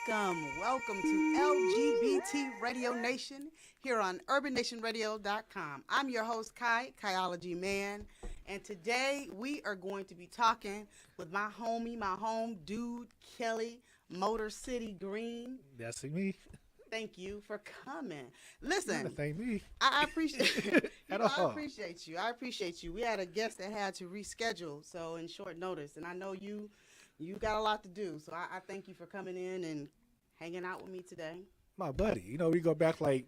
welcome to LGBT Radio Nation here on UrbanNationRadio.com. I'm your host, Kai Kaiology Mann, and today we are going to be talking with my homie, my home dude, Kelly Motor City Greene. That's me. Thank you for coming. Listen, thank me. I appreciate At I all. appreciate you. I appreciate you. We had a guest that had to reschedule, so in short notice, and I know you got a lot to do, so I thank you for coming in and hanging out with me today. My buddy. We go back like,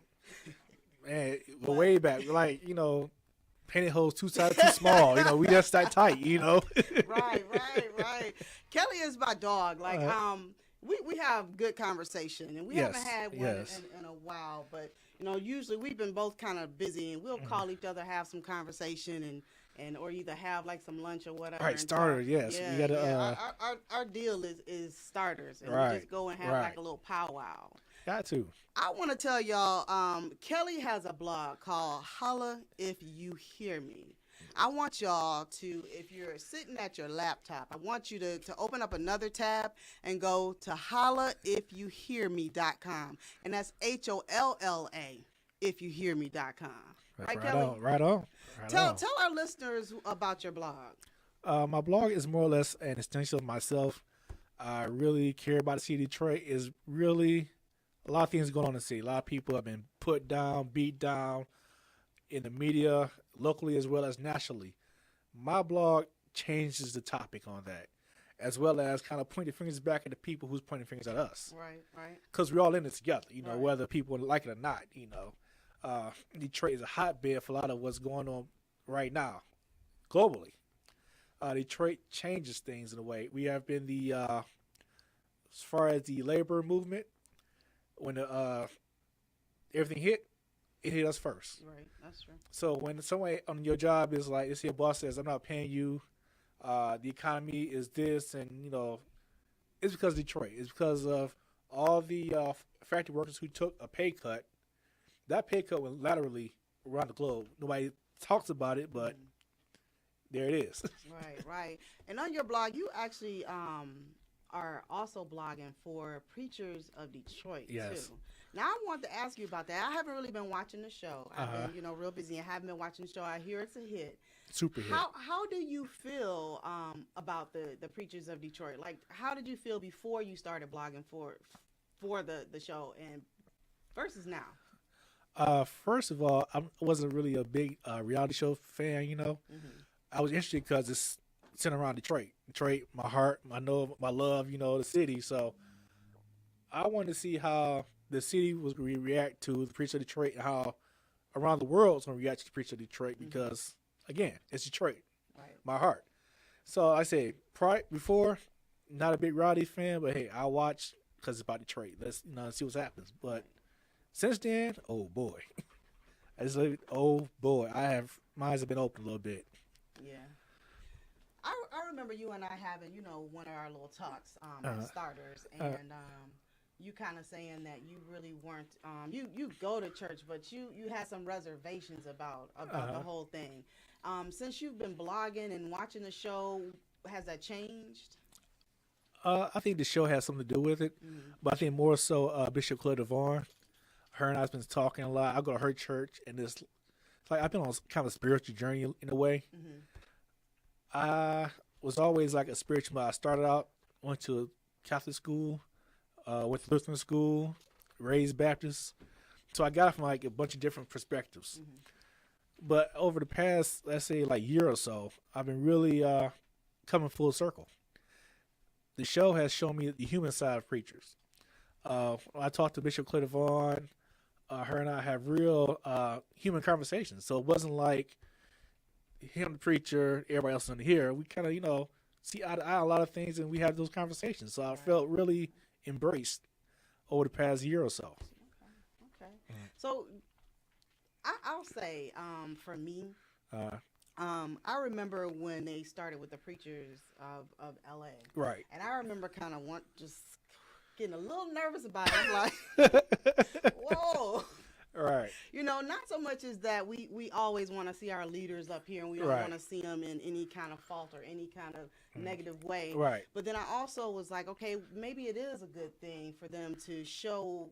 man, go way back. Like, pantyhose two sizes too small. We just that tight, Right. Kelly is my dog. Like, we have good conversation, and we haven't had one in a while, but, usually we've been both kind of busy, and we'll call each other, have some conversation, and or either have like some lunch or whatever. Right, starters, yes. Yeah, we gotta, our deal is starters, and right, we just go and have like a little powwow. Got to. I want to tell y'all, Kelly has a blog called Holla If You Hear Me. I want y'all to, if you're sitting at your laptop, I want you to open up another tab and go to hollaifyouhearme.com. And that's HOLLA ifyouhearme.com. Right, Kelly? Right on. Tell our listeners about your blog. My blog is more or less an extension of myself. I really care about the city of Detroit. Is really a lot of things going on in the city. A lot of people have been put down, beat down in the media, locally as well as nationally. My blog changes the topic on that, as well as kind of pointing fingers back at the people who's pointing fingers at us. Right. Because we're all in it together, right. Whether people like it or not, Detroit is a hotbed for a lot of what's going on right now, globally. Detroit changes things in a way. We have been as far as the labor movement, when everything hit, it hit us first. Right, that's true. So when someone on your job is like, let's say your boss says, I'm not paying you, the economy is this, and, it's because of Detroit. It's because of all the factory workers who took a pay cut. That pay cut went laterally around the globe. Nobody talks about it, but there it is. Right. And on your blog, you actually are also blogging for Preachers of Detroit, yes. too. Now, I want to ask you about that. I haven't really been watching the show. I've been, real busy and haven't been watching the show. I hear it's a hit. Super hit. How do you feel about the Preachers of Detroit? Like, how did you feel before you started blogging for the show and versus now? First of all, I wasn't really a big reality show fan, I was interested because it's centered around Detroit. Detroit, my heart, my love, the city. So I wanted to see how the city was going to react to the Preacher of Detroit and how around the world was going to react to the Preacher of Detroit because, again, it's Detroit, my heart. So I say, before, not a big reality fan, but hey, I watch because it's about Detroit. Let's see what happens. But since then, oh boy, my eyes have been open a little bit. Yeah. I remember you and I having, one of our little talks at Starters, and you kind of saying that you really weren't, you go to church, but you had some reservations about the whole thing. Since you've been blogging and watching the show, has that changed? I think the show has something to do with it, but I think more so Bishop Claire DeVaughn. Her and I've been talking a lot. I go to her church, and it's like I've been on kind of a spiritual journey in a way. I was always like a spiritual. I started out, went to Catholic school, went to Lutheran school, raised Baptist. So I got it from like a bunch of different perspectives. But over the past, let's say, like year or so, I've been really coming full circle. The show has shown me the human side of preachers. I talked to Bishop Claire DeVaughn. Her and I have real human conversations. So it wasn't like him, the preacher, everybody else in here. We kind of, see eye to eye a lot of things, and we have those conversations. So I felt really embraced over the past year or so. Okay. So I'll say, for me, I remember when they started with the Preachers of LA. Right. And I remember kind of just getting a little nervous about it. I'm like, whoa. Right. You know, not so much as that we always want to see our leaders up here and we don't want to see them in any kind of fault or any kind of negative way. Right. But then I also was like, okay, maybe it is a good thing for them to show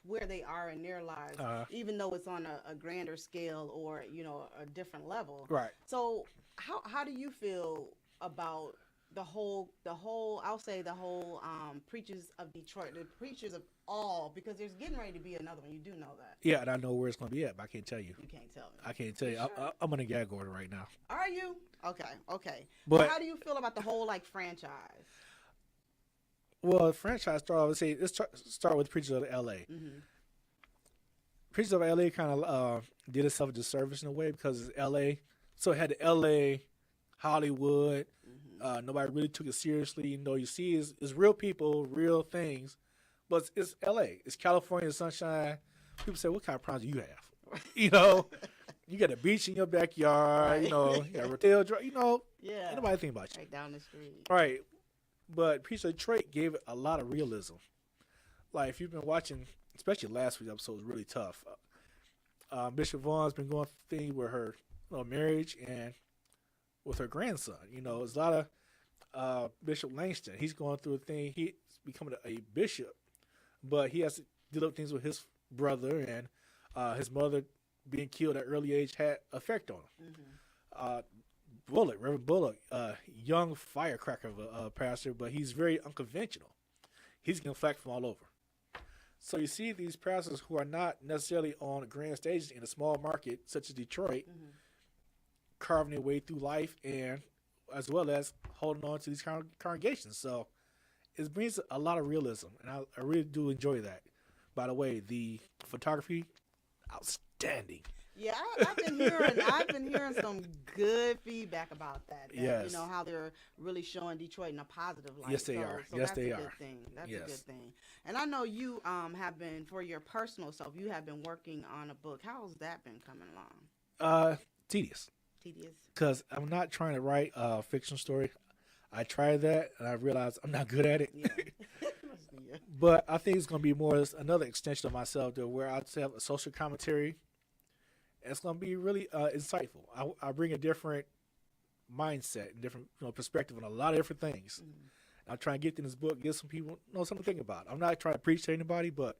where they are in their lives, even though it's on a grander scale or, you know, a different level. Right. So how do you feel about the whole I'll say the whole Preachers of Detroit, the Preachers of all, because there's getting ready to be another one. You do know that. Yeah, and I know where it's going to be at, but I can't tell you. You can't tell me. I can't tell you. Sure? I'm on a gag order right now. Are you? Okay. But how do you feel about the whole like franchise? Well, the franchise let's start with Preachers of L.A. Mm-hmm. Preachers of L.A. kind of did itself a disservice in a way because it's L.A. So it had the L.A., Hollywood. Nobody really took it seriously. You know, you see it's real people, real things, but it's L.A. It's California sunshine. People say, what kind of problems do you have? You know, you got a beach in your backyard. Right. You know, you got a retail drive. You know, ain't nobody think about you. Right down the street. Right. But Preacher of Detroit gave it a lot of realism. Like, if you've been watching, especially last week's episode was really tough. Bishop Vaughn's been going through things with her marriage and with her grandson. You know, there's a lot of Bishop Langston. He's going through a thing. He's becoming a bishop, but he has to deal with things with his brother, and his mother being killed at an early age had effect on him. Mm-hmm. Reverend Bullock, young firecracker of a pastor, but he's very unconventional. He's getting flack from all over. So you see these pastors who are not necessarily on grand stages in a small market such as Detroit, carving their way through life, and as well as holding on to these congregations. So it brings a lot of realism, and I really do enjoy that. By the way, the photography, outstanding. Yeah, I've been hearing some good feedback about that. Yes. You know, how they're really showing Detroit in a positive light. Yes, they are. So yes, that's they a are. Good thing. That's yes. a good thing. And I know you have been, for your personal self, you have been working on a book. How's that been coming along? Tedious. Tedious? Because I'm not trying to write a fictional story. I tried that, and I realized I'm not good at it. Yeah. But I think it's going to be more another extension of myself, though, where I'd have a social commentary. It's going to be really insightful. I bring a different mindset and different perspective on a lot of different things. I'm trying to get in this book, give some people something to think about. I'm not trying to preach to anybody, but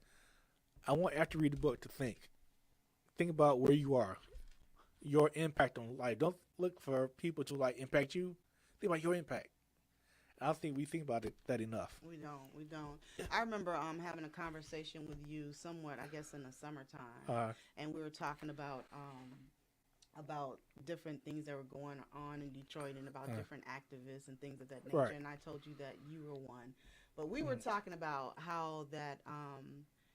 I want after read the book to think about where you are, your impact on life. Don't look for people to impact you. Think about your impact. I don't think we think about that enough. We don't. I remember having a conversation with you somewhat, I guess, in the summertime, and we were talking about different things that were going on in Detroit and about different activists and things of that nature. Right. And I told you that you were one, but we were talking about how that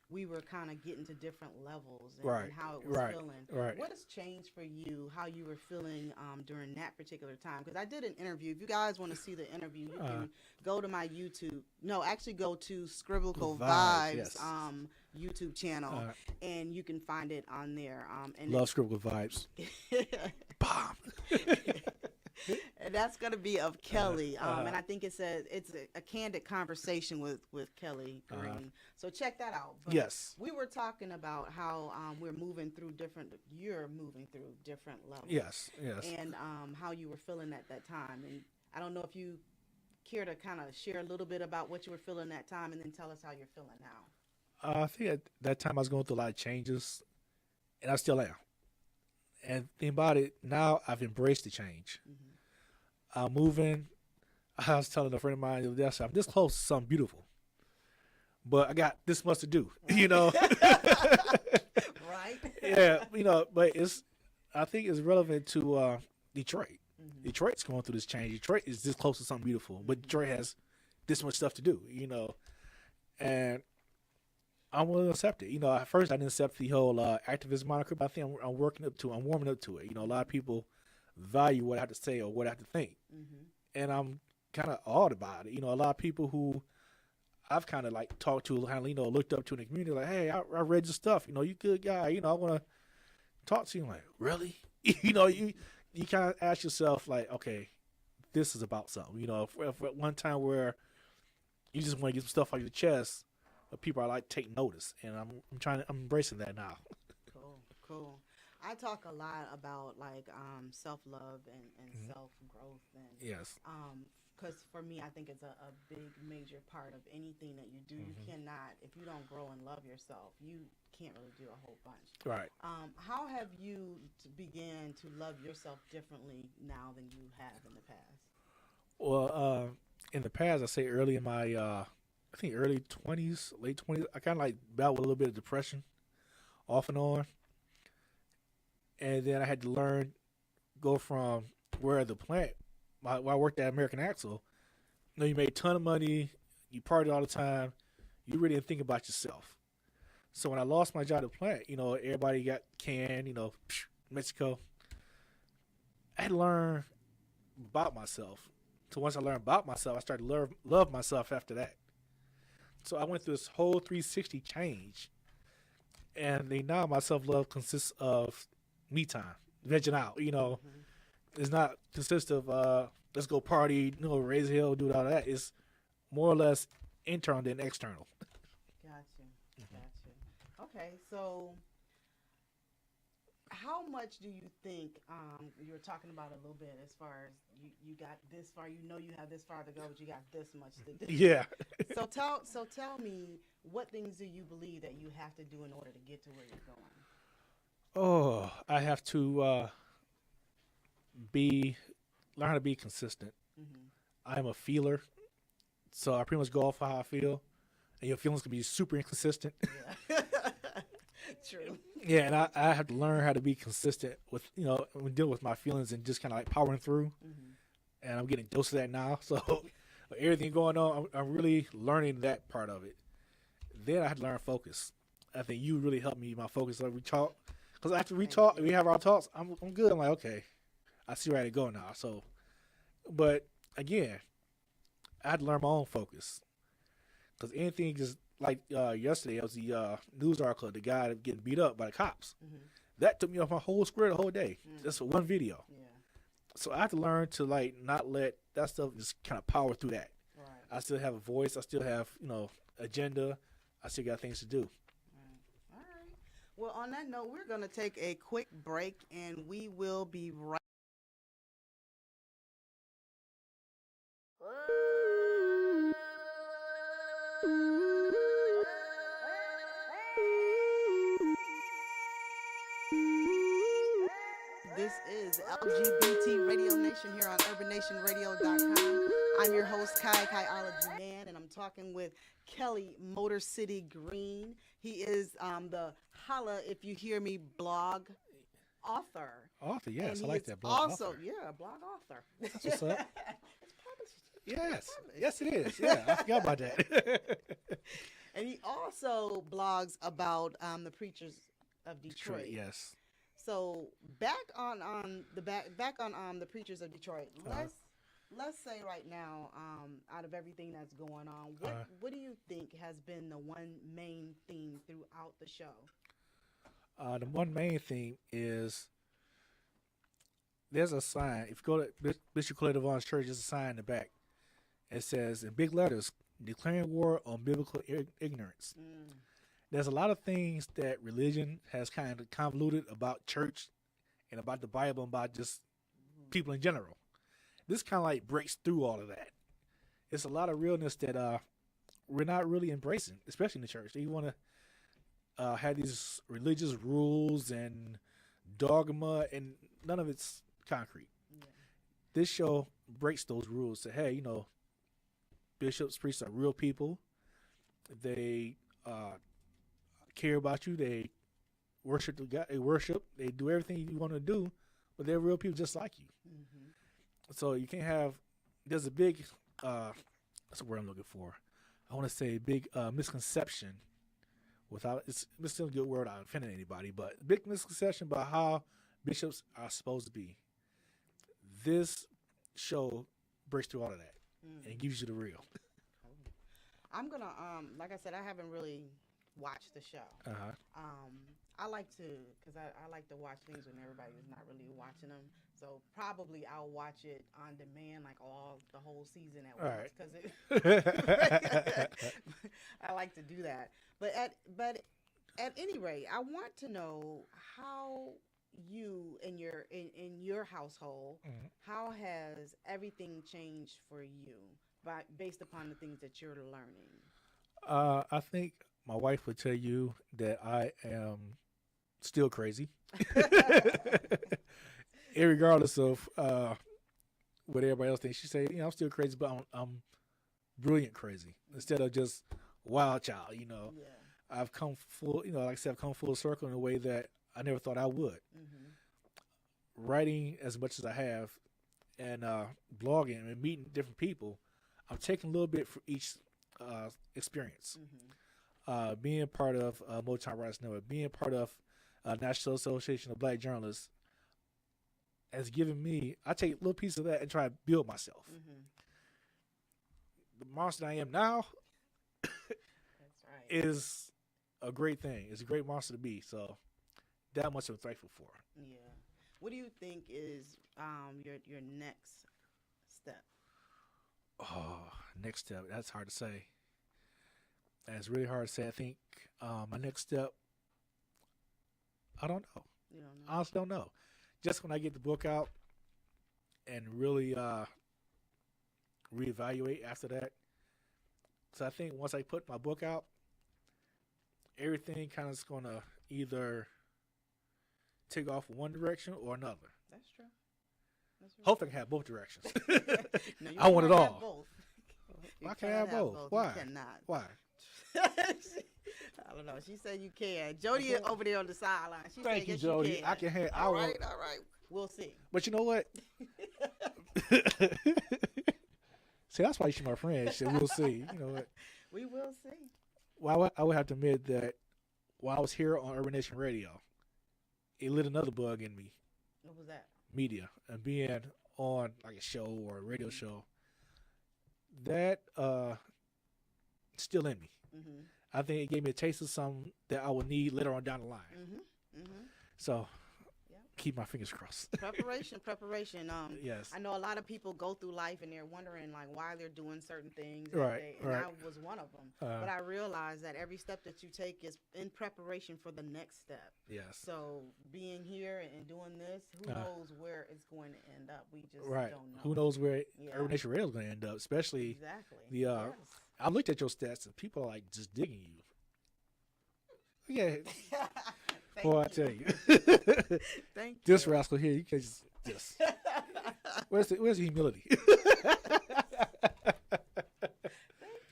we were kind of getting to different levels and how it was feeling. Right. What has changed for you, how you were feeling during that particular time? Because I did an interview. If you guys want to see the interview, you can go to my YouTube. No, actually go to Scribblical Vibes yes. YouTube channel, and you can find it on there. And Love Scribblical Vibes. Bomb. And that's going to be of Kelly. And I think it's a candid conversation with Kelly Greene. So check that out. But yes. We were talking about how you're moving through different levels. Yes. And how you were feeling at that time. And I don't know if you care to kind of share a little bit about what you were feeling that time and then tell us how you're feeling now. I think at that time I was going through a lot of changes, and I still am. And think about it, now I've embraced the change. I'm moving. I was telling a friend of mine the other day, I said, I'm this close to something beautiful, but I got this much to do, Right? Yeah, but I think it's relevant to Detroit. Detroit's going through this change. Detroit is this close to something beautiful, but Detroit has this much stuff to do, and I'm willing to accept it. At first I didn't accept the whole activist moniker, but I think I'm warming up to it. A lot of people value what I have to say or what I have to think. And I'm kind of awed about it. A lot of people who I've kind of talked to, looked up to in the community, like, hey, I read your stuff. You good guy. I want to talk to you. I'm like, really? You kind of ask yourself, like, okay, this is about something. If at one time where you just want to get some stuff off your chest, but people are taking notice, and I'm embracing that now. Cool. I talk a lot about like self-love and self-growth and Yes. because for me, I think it's a big major part of anything that you do. You cannot, if you don't grow and love yourself, you can't really do a whole bunch. Right. How have you began to love yourself differently now than you have in the past? Well, in the past, I say early in my, I think early 20s, late 20s, I kind of like battled with a little bit of depression off and on. And then I had to learn, go from where the plant, while I worked at American Axle, you made a ton of money, you partied all the time, you really didn't think about yourself. So when I lost my job at the plant, everybody got canned, Mexico. I had to learn about myself. So once I learned about myself, I started to love myself after that. So I went through this whole 360 change. And now my self-love consists of me time, vegging out, It's not consists of let's go party, raise hell, do all that. It's more or less internal than external. Gotcha. Okay, so how much do you think you were talking about a little bit as far as you got this far, you have this far to go, but you got this much to do. Yeah. So tell me, what things do you believe that you have to do in order to get to where you're going? Oh, I have to learn how to be consistent. I'm a feeler, so I pretty much go off of how I feel, and your feelings can be super inconsistent. Yeah. True. Yeah, and I have to learn how to be consistent with, when dealing with my feelings and just kind of like powering through. And I'm getting a dose of that now. So everything going on, I'm really learning that part of it. Then I had to learn focus. I think you really helped me my focus. Like we talk, because after we have our talks, I'm good. I'm like, okay, I see where I had to go now. So, but again, I had to learn my own focus, because anything just like yesterday, it was the news article, the guy getting beat up by the cops. That took me off my whole square the whole day. Just for one video. Yeah. So I have to learn to not let that stuff just kind of power through that. Right. I still have a voice. I still have agenda. I still got things to do. All right. Well, on that note, we're going to take a quick break, and we will be right. This is LGBT Radio Nation here on UrbanNationRadio.com. I'm your host, Kai Kaiology Mann, and I'm talking with Kelly Motor City Greene. He is the Holla If You Hear Me blog author. Author, yes, and I like that blog author. Yeah, blog author. That's what's up. Yes, it is. Yeah, I forgot about that. And he also blogs about the preachers of Detroit. Yes. So back on the preachers of Detroit. Let's say right now, out of everything that's going on, what do you think has been the one main theme throughout the show? The one main theme is there's a sign. If you go to Bishop Clay Devon's church, there's a sign in the back. It says in big letters, "Declaring war on biblical ignorance." There's a lot of things that religion has kind of convoluted about church and about the Bible and about just people in general. This kind of like breaks through all of that. It's a lot of realness that we're not really embracing, especially in the church. You want to have these religious rules and dogma, and none of it's concrete. Yeah. This show breaks those rules. Say, hey, bishops, priests are real people. They care about you. They worship the God. They do everything you want to do, but they're real people just like you. So you can't have. There's a big. That's the word I'm looking for. I want to say big misconception. Without it's still a good word. I offended anybody, but big misconception about how bishops are supposed to be. This show breaks through all of that and gives you the real. I'm gonna like I said, I haven't really watched the show. I like to, because I like to watch things when everybody's not really watching them. So probably I'll watch it on demand, like the whole season at once. Because I like to do that. But at any rate, I want to know how you in your household, how has everything changed for you based upon the things that you're learning? I think my wife would tell you that I am still crazy, regardless of what everybody else thinks. She say, I'm still crazy, but I'm brilliant crazy instead of just wild child. Yeah. I've come full, like I said, I've come full circle in a way that I never thought I would. Writing as much as I have, and blogging and meeting different people, I'm taking a little bit from each experience. Being part of Motown Writers Network, being part of National Association of Black Journalists, has given me. I take a little piece of that and try to build myself. The monster I am now is a great thing. It's a great monster to be. So that much I'm thankful for. Yeah. What do you think is your next step? Oh, next step. That's hard to say. That's really hard to say. I think my next step, I don't know. You don't know? I honestly don't know. Just when I get the book out and really reevaluate after that. So I think once I put my book out, everything kind of is going to either take off one direction or another. That's true. Hopefully I can have both directions. No, I want it all. Both. I can't have both. Why? You cannot. Why? I don't know. She said you can. Jody is over there on the sideline. She Thank said, you, yes, Jody. You can. I can have. All right. We'll see. But you know what? See, that's why she's my friend. She said, we'll see. You know what? We will see. Well, I would have to admit that while I was here on Urban Nation Radio, it lit another bug in me. What was that? Media and being on like a show or a radio show. That still in me. I think it gave me a taste of something that I will need later on down the line. So keep my fingers crossed. Preparation. Yes. I know a lot of people go through life and they're wondering like why they're doing certain things. Right. And I was one of them. But I realized that every step that you take is in preparation for the next step. Yes. So being here and doing this, who knows where it's going to end up? We just don't know. Who knows where Urban Nation Radio is going to end up? Especially the. I looked at your stats and people are like just digging you. Yeah. Boy, I tell you. Thank you. This rascal here, you can't just. Where's the humility? Thank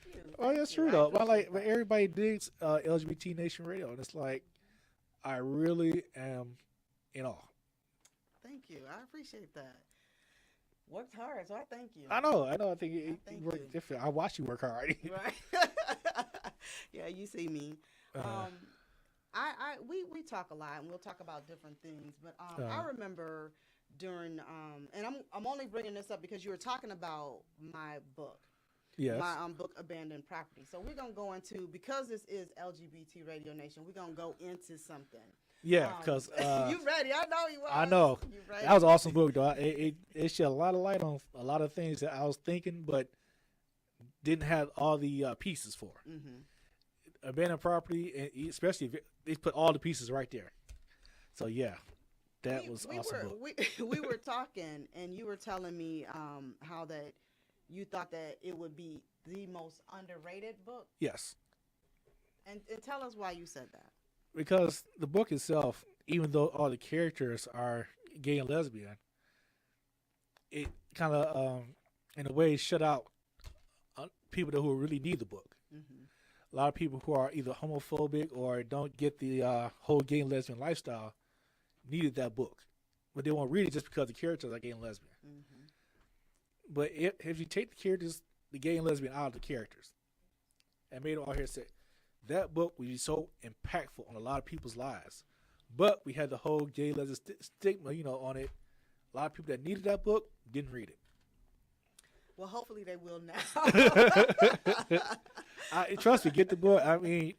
you. Oh, that's true though. But everybody digs LGBT Nation Radio, and it's like I really am in awe. Thank you. I appreciate that. Worked hard, so I thank you. I know. I think you work different. I watch you work hard. Right. Yeah, you see me. We talk a lot, and we'll talk about different things. But I remember during and I'm only bringing this up because you were talking about my book. Yes. My book, Abandoned Property. So we're gonna go into, because this is LGBT Radio Nation, we're gonna go into something. Yeah, because you ready? I know you are. I know. You ready? That was an awesome book, though. It shed a lot of light on a lot of things that I was thinking, but didn't have all the pieces for. Abandoned property, and especially if they put all the pieces right there. So yeah, that was awesome book. We were talking, and you were telling me how that you thought that it would be the most underrated book. Yes. And tell us why you said that. Because the book itself, even though all the characters are gay and lesbian, it kind of, in a way, shut out people who really need the book. A lot of people who are either homophobic or don't get the whole gay and lesbian lifestyle needed that book. But they won't read it just because the characters are gay and lesbian. But if you take the characters, the gay and lesbian out of the characters, and made them all here say, that book would be so impactful on a lot of people's lives. But we had the whole gay lesbian stigma, on it. A lot of people that needed that book didn't read it. Well, hopefully they will now. Trust me, get the book. I mean,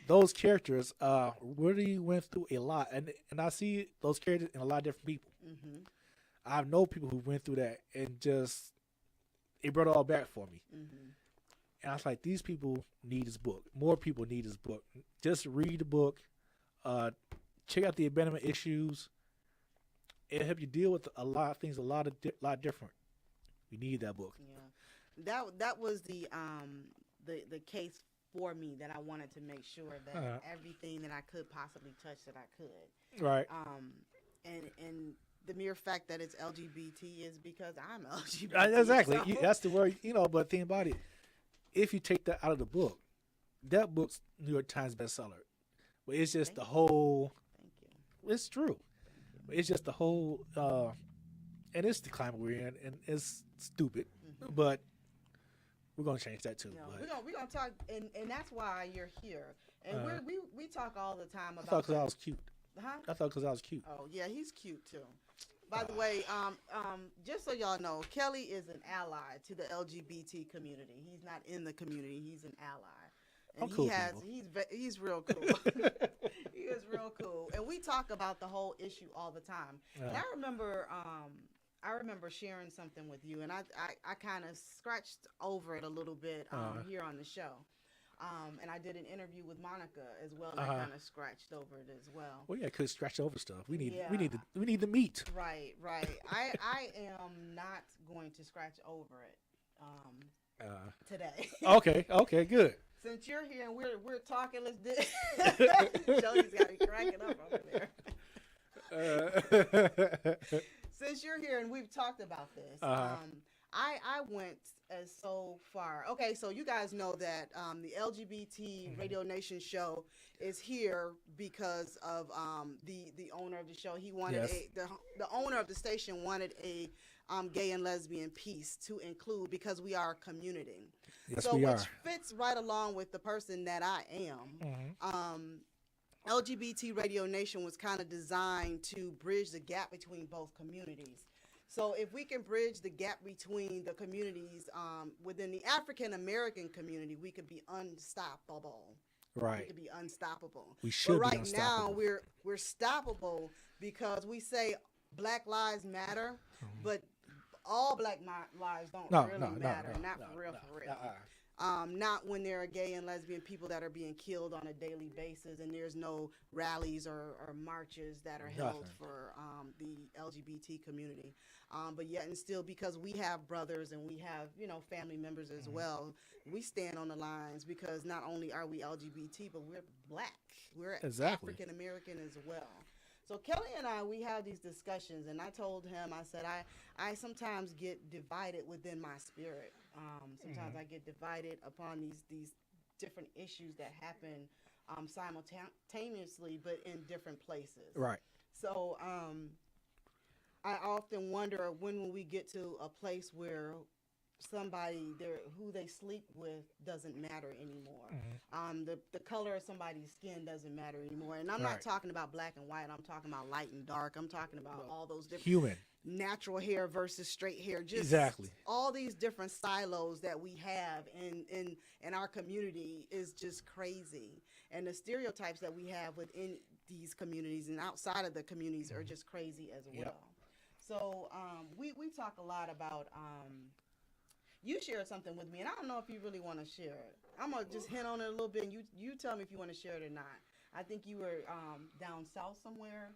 those characters really went through a lot. And I see those characters in a lot of different people. I know people who went through that and just, it brought it all back for me. And I was like, these people need this book. More people need this book. Just read the book. Check out the abandonment issues. It'll help you deal with a lot of things, a lot different. We need that book. Yeah, that was the case for me, that I wanted to make sure that everything that I could possibly touch, that I could. Right. And the mere fact that it's LGBT is because I'm LGBT. Exactly. So. That's the word. But think about it. If you take that out of the book, that book's New York Times bestseller. But it's just the whole. Thank you. It's true. It's just the whole, and it's the climate we're in, and it's stupid, but we're gonna change that too. We're gonna talk, and that's why you're here. And we talk all the time about. I thought because I was cute. Huh? I thought because I was cute. Oh yeah, he's cute too. By the way, just so y'all know, Kelly is an ally to the LGBT community. He's not in the community; he's an ally. And cool, he's real cool. He is real cool. And we talk about the whole issue all the time. And I remember sharing something with you, and I kind of scratched over it a little bit here on the show. And I did an interview with Monica as well, and I kind of scratched over it as well. Well, yeah, could scratch over stuff. We need the meat. Right. I am not going to scratch over it today. Okay, good. Since you're here and we're talking, let's do Jody's got me cracking up over there. Since you're here and we've talked about this, I went as so far. Okay, so you guys know that the LGBT Radio Nation show is here because of the owner of the show. He wanted the owner of the station wanted a gay and lesbian piece to include, because we are a community. Yes, we are. Which fits right along with the person that I am. LGBT Radio Nation was kind of designed to bridge the gap between both communities. So if we can bridge the gap between the communities within the African American community, we could be unstoppable. Right. We could be unstoppable. We should but be right unstoppable. now we're stoppable because we say Black Lives Matter, but all Black lives don't really matter. Not for real. Not when there are gay and lesbian people that are being killed on a daily basis, and there's no rallies or marches that are held for the LGBT community. But yet and still, because we have brothers and we have family members as well, we stand on the lines, because not only are we LGBT, but we're Black. We're African American as well. So Kelly and I, we have these discussions, and I told him, I said, I sometimes get divided within my spirit. Sometimes I get divided upon these different issues that happen simultaneously, but in different places. Right. So I often wonder, when will we get to a place where somebody who they sleep with doesn't matter anymore. The color of somebody's skin doesn't matter anymore. And I'm not talking about black and white. I'm talking about light and dark. I'm talking about all those different human natural hair versus straight hair. Just all these different silos that we have in our community is just crazy. And the stereotypes that we have within these communities and outside of the communities are just crazy as well. Yep. So we talk a lot about you shared something with me, and I don't know if you really want to share it. I'm going to just hint on it a little bit, and you tell me if you want to share it or not. I think you were down south somewhere,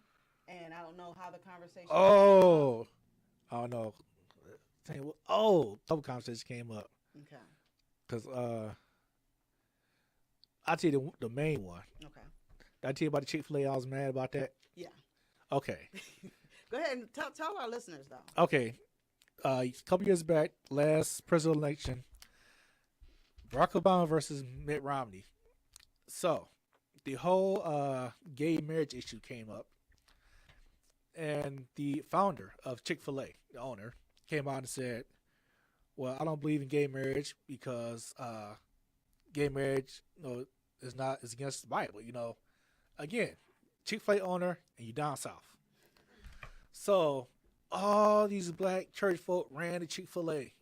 and I don't know how the conversation Oh, no. Couple conversations came up. Okay. Because I'll tell you the main one. Okay. Did I tell you about the Chick-fil-A? I was mad about that? Yeah. Okay. Go ahead and tell our listeners, though. Okay. A couple years back, last presidential election, Barack Obama versus Mitt Romney. So, the whole gay marriage issue came up, and the founder of Chick-fil-A, the owner, came out and said, well, I don't believe in gay marriage because gay marriage is against the Bible. Again, Chick-fil-A owner, and you down south. So, all these black church folk ran to Chick-fil-A.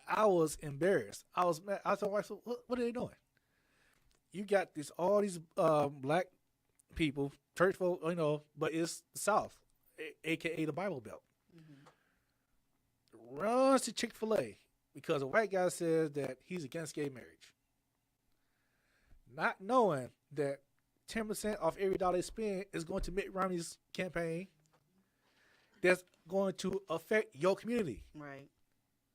I was embarrassed. I was mad. I told my wife, what are they doing? You got all these black people, church folk, but it's the South, a.k.a. the Bible Belt. Mm-hmm. Runs to Chick-fil-A because a white guy says that he's against gay marriage. Not knowing that 10% off every dollar they spend is going to Mitt Romney's campaign. That's going to affect your community. Right.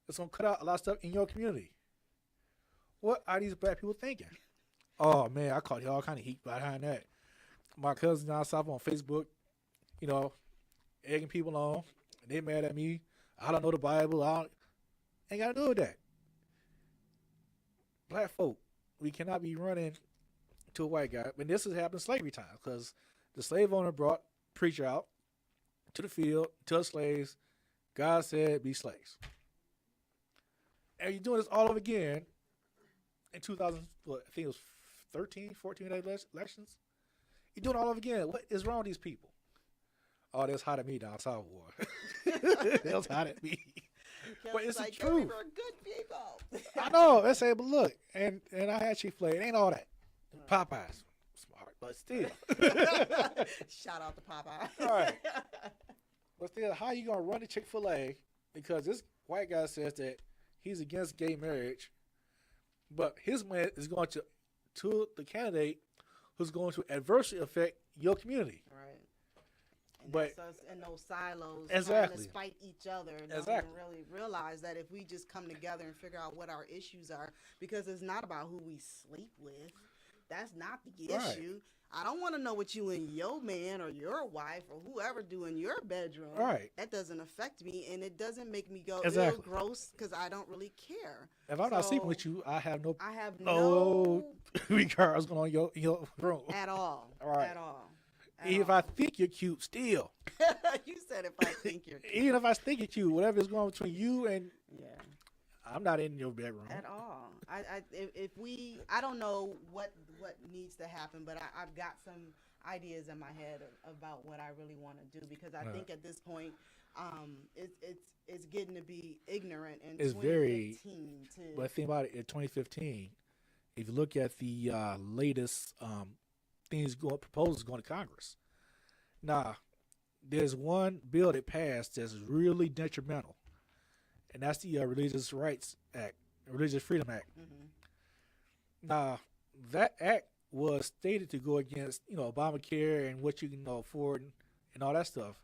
It's going to cut out a lot of stuff in your community. What are these black people thinking? Oh, man, I caught all kind of heat behind that. My cousins down south on Facebook, egging people on. And they mad at me. I don't know the Bible. Ain't got to do with that. Black folk, we cannot be running to a white guy. And this has happened in slavery time because the slave owner brought preacher out to the field, to the slaves. God said, be slaves. And you're doing this all over again in 2000, I think it was 13, 14 elections. You're doing it all over again. What is wrong with these people? Oh, that's hot at me down south, boy. That's hot at me. But it's the truth. We were good people. I know. Let's say, but look, and I had Chick-fil-A. It ain't all that. Popeyes, smart, but still. Shout out to Popeye. All right. But still, how you gonna run the Chick-fil-A because this white guy says that he's against gay marriage, but his man is going to the candidate who's going to adversely affect your community. Right. And but that's us in those silos exactly. trying to spite each other. Exactly. Don't really realize that if we just come together and figure out what our issues are, because it's not about who we sleep with. That's not the issue. I don't want to know what you and your man or your wife or whoever do in your bedroom. Right. That doesn't affect me, and it doesn't make me go exactly. gross because I don't really care. If I'm not sleeping with you, I have no regards going on your room. At all. Right. At all. Even if I think you're cute, still. You said if I think you're cute. Even if I think you're cute, whatever is going on between you and... Yeah. I'm not in your bedroom. At all. I don't know what needs to happen, but I've got some ideas in my head about what I really want to do because I think at this point, it's getting to be ignorant in 2015 too. But think about it, in 2015, if you look at the latest proposals going to Congress, now there's one bill that passed that's really detrimental, and that's the Religious Freedom Act. Mm-hmm. Now that act was stated to go against Obamacare and what you can afford and all that stuff.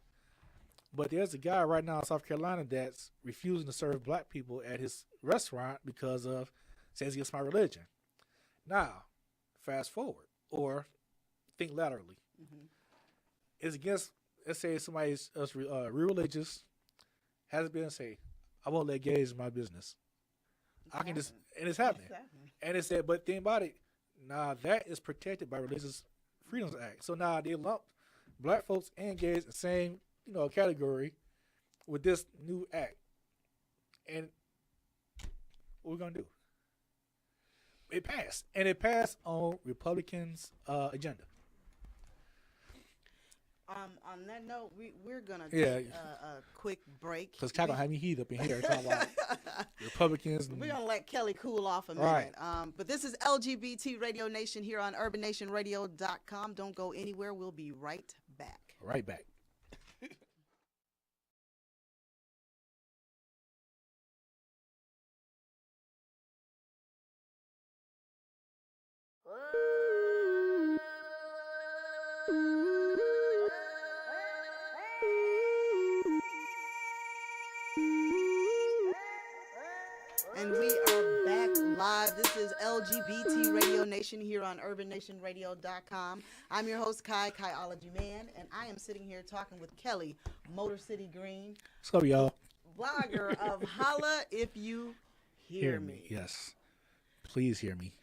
But there's a guy right now in South Carolina that's refusing to serve black people at his restaurant because of says against my religion. Now, fast forward or think laterally. Mm-hmm. It's against, let's say somebody's real religious, has been say, I won't let gays in my business. I can just, and it's happening. And it said, but think about it, now that is protected by Religious Freedoms Act. So now they lumped black folks and gays in the same, category with this new act. And what we're going to do? It passed. And it passed on Republicans' agenda. On that note, we're going to take a quick break. Because Kai going to have me heat up in here talking about Republicans. We're going to let Kelly cool off a minute. Right. But this is LGBT Radio Nation here on UrbanNationRadio.com. Don't go anywhere. We'll be right back. Right back. And we are back live. This is LGBT Radio Nation here on UrbanNationRadio.com. I'm your host, Kai Kaiology Mann, and I am sitting here talking with Kelly, Motor City Greene. What's up, y'all? Blogger of Holla If You Hear Me. Yes. Please hear me.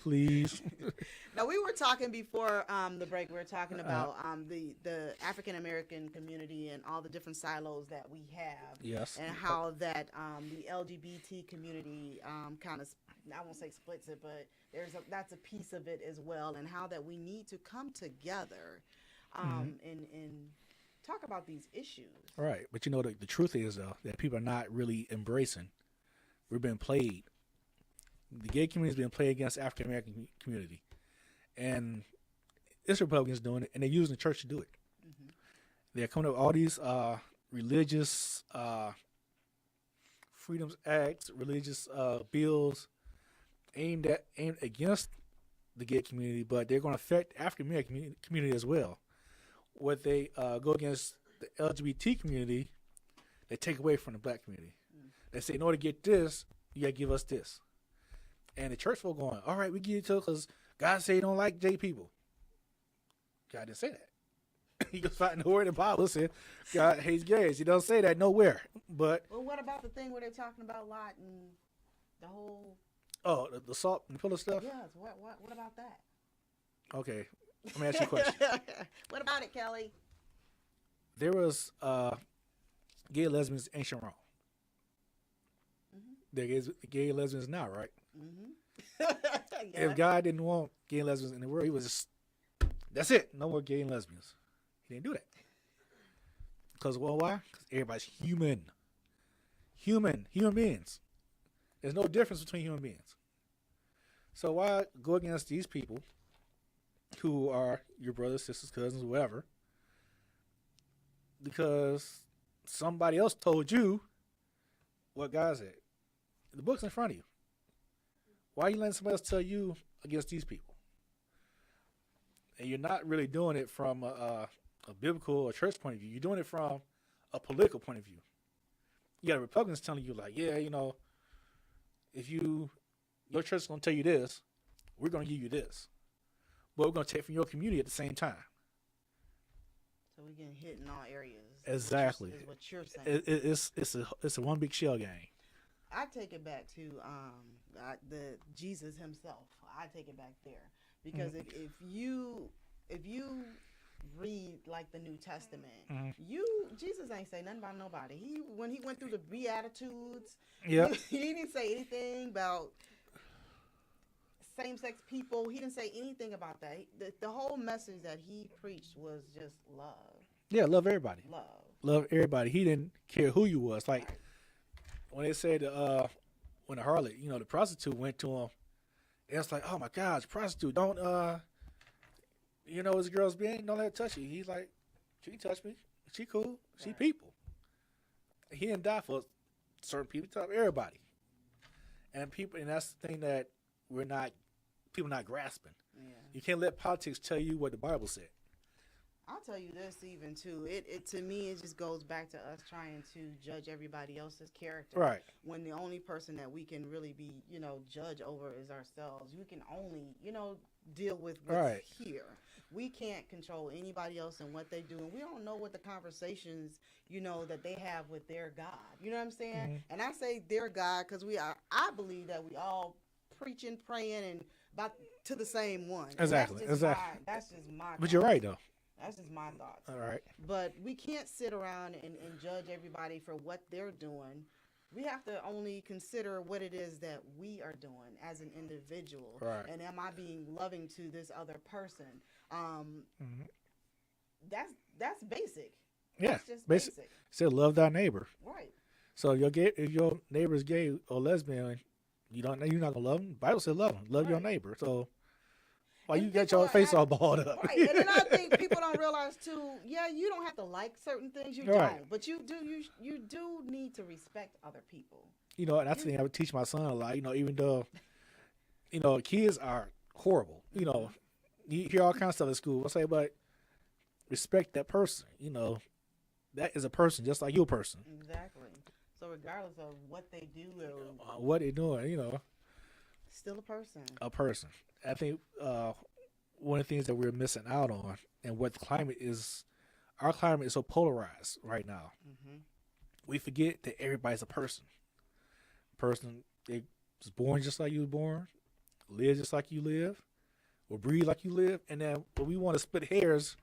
Please. Now, we were talking before the break. We were talking about the African American community and all the different silos that we have. Yes. And how that the LGBT community kind of, I won't say splits it, but that's a piece of it as well. And how that we need to come together and talk about these issues. Right. But the truth is, though, that people are not really embracing. We've been played. The gay community has been played against the African American community. And it's Republicans doing it, and they're using the church to do it. Mm-hmm. They're coming up with all these religious freedoms acts, religious bills aimed against the gay community, but they're going to affect African American community as well. What they go against the LGBT community, they take away from the black community. They say, in order to get this, you got to give us this. And the church folk going, all right, we give it to because God say he don't like gay people. God didn't say that. You can find nowhere in the Bible said God hates gays. He don't say that nowhere. But well, what about the thing where they're talking about Lot and the whole? Oh, the salt and pillow stuff. Yes. What about that? Okay, let me ask you a question. What about it, Kelly? There was gay and lesbians in ancient Rome. Mm-hmm. There is gay and lesbians now, right? Mm-hmm. Yeah. If God didn't want gay and lesbians in the world, he was just, that's it. No more gay and lesbians. He didn't do that. Because, well, why? Because everybody's human. Human beings. There's no difference between human beings. So why go against these people who are your brothers, sisters, cousins, whatever, because somebody else told you what God said? The book's in front of you. Why are you letting somebody else tell you against these people? And you're not really doing it from a biblical or church point of view. You're doing it from a political point of view. You got Republicans telling you, like, yeah, you know, if your church is going to tell you this, we're going to give you this. But we're going to take from your community at the same time. So we're getting hit in all areas. Exactly. Is what you're saying. It's a one big shell game. I take it back to the Jesus himself. I take it back there because if you read like the New Testament, Jesus ain't say nothing about nobody. When he went through the Beatitudes, he didn't say anything about same-sex people. He didn't say anything about that. The whole message that he preached was just love. Yeah, love everybody. Love everybody. He didn't care who you was. Like when they said when the harlot, you know, the prostitute went to him, it's like, oh my gosh, prostitute, don't you know, his girl's being, don't let her touch you. He's like, she can touch me. She cool. She right. People. He didn't die for certain people. He taught everybody. And that's the thing that people not grasping. Yeah. You can't let politics tell you what the Bible said. I'll tell you this even too. It to me, it just goes back to us trying to judge everybody else's character. Right. When the only person that we can really be, judge over is ourselves. We can only, deal with what's right. here. We can't control anybody else and what they do. And we don't know what the conversations, that they have with their God. You know what I'm saying? Mm-hmm. And I say their God because I believe that we all preaching, praying, and about to the same one. Exactly. That's just my But you're right, though. That's just my thoughts. All right. But we can't sit around and judge everybody for what they're doing. We have to only consider what it is that we are doing as an individual. Right. And am I being loving to this other person? That's basic. Yeah. That's just basic. Say love thy neighbor. Right. So if your neighbor's gay or lesbian, you're not gonna love them. The Bible says love them. Love your neighbor. So why you got your face all balled up? Right. And then I think people don't realize too. Yeah, you don't have to like certain things. You don't, but you do. You do need to respect other people. And that's the thing I would teach my son a lot. Even though, kids are horrible. You hear all kinds of stuff at school. I say, but respect that person. That is a person just like your person. Exactly. So regardless of what they do or what they're doing, still a person. A person. I think one of the things that we're missing out on, and what the climate is, our climate is so polarized right now. Mm-hmm. We forget that everybody's a person. A person is born just like you were born, live just like you live, or breathe like you live, and then we want to split hairs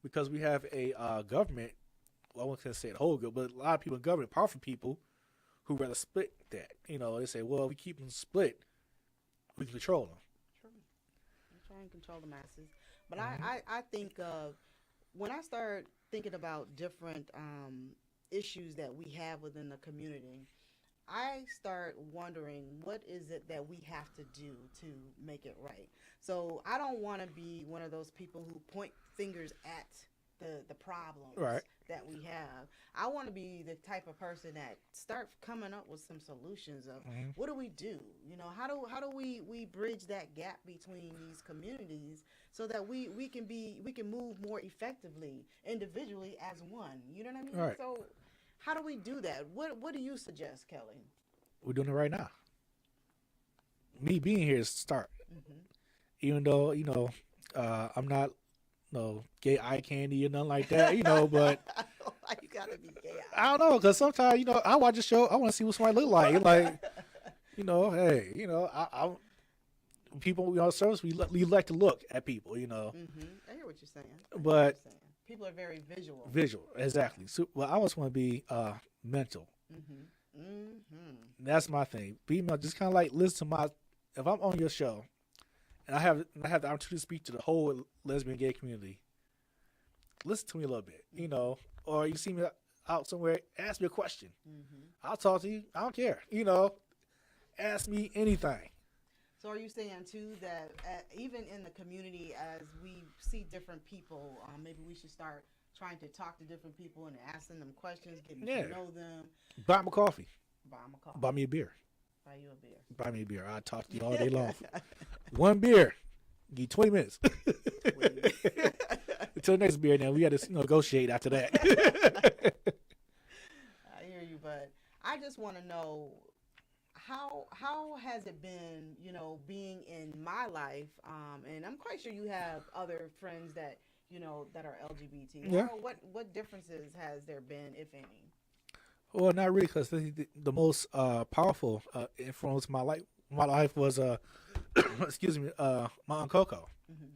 because we have a government. Well, I won't say the whole good, but a lot of people in government, powerful people, who rather split that. They say, well, if we keep them split, we can control them. True. We try and control the masses. But I think when I start thinking about different issues that we have within the community, I start wondering what is it that we have to do to make it right. So I don't want to be one of those people who point fingers at the problems. Right. that we have. I want to be the type of person that start coming up with some solutions of what do we do? You know, how do we bridge that gap between these communities so that we can move more effectively individually as one. You know what I mean? Right. So how do we do that? What do you suggest, Kelly? We're doing it right now. Me being here is start. Mm-hmm. Even though, I'm not gay eye candy or nothing like that, but Why you gotta be gay? I don't know, because sometimes, I watch a show, I want to see what somebody look like. Like, hey, I people, service, we like to look at people, Mm-hmm. I hear what you're saying. But people are very visual. Visual, exactly. So, well, I always want to be mental. Mm-hmm. Mm-hmm. That's my thing. Be mental. Just kind of like listen to if I'm on your show, and I have the opportunity to speak to the whole lesbian gay community, listen to me a little bit, or you see me out somewhere, ask me a question. Mm-hmm. I'll talk to you. I don't care. Ask me anything. So are you saying too that even in the community, as we see different people, maybe we should start trying to talk to different people and asking them questions, getting to know them. Buy them a coffee. Buy them a coffee. Buy me a beer. Buy you a beer. Buy me a beer. I'll talk to you all day long. One beer. Give you 20 minutes. Until the next beer, now we got to negotiate after that. I hear you, but I just want to know how has it been, being in my life, and I'm quite sure you have other friends that that are LGBT. Yeah. What differences has there been, if any? Well, not really, because the most powerful influence in my life was excuse me, my Aunt Coco. Mm-hmm.